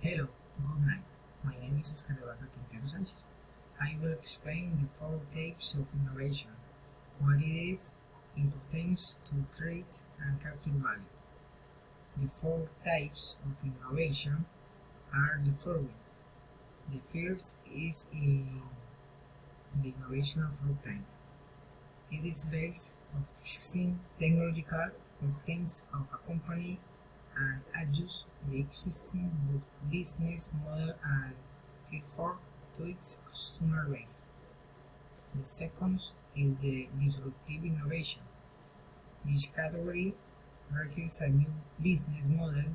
Hello, good night. My name is Quintero. I will explain the four types of innovation, what it is, importance to create and capture value. The four types of innovation are the following. The first is in the innovation of routine. It is based on existing technological contents of a company and adjust the existing business model and therefore to its customer base. The second is the disruptive innovation. This category requires a new business model,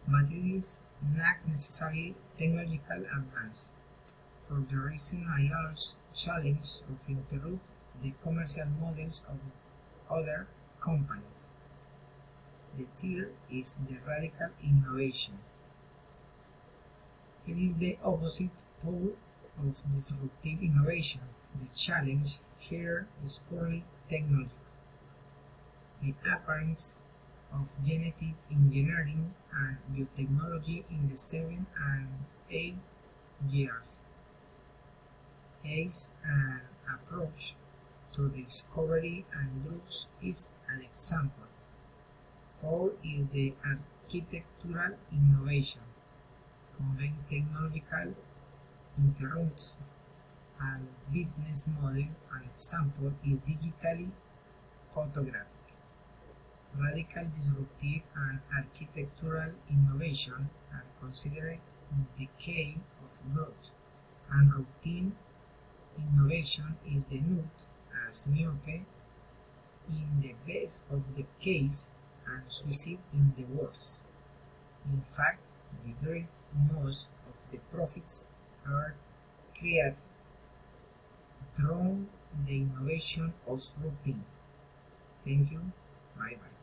but it is not necessarily technological advance. For the reason I also challenge of interrupt the commercial models of other companies. The third is the radical innovation. It is the opposite pole of disruptive innovation. The challenge here is purely technological. The appearance of genetic engineering and biotechnology in the 7 and 8 years as an approach to discovery and drugs is an example. 4 is the architectural innovation. Combine technological interrupts and business model. An example is digitally photographic. Radical disruptive and architectural innovation are considered decay of growth, and routine innovation is the nut as myope in the best of the case and suicide in the worst. In fact, the great most of the profits are created through the innovation of routine. Thank you. Bye bye.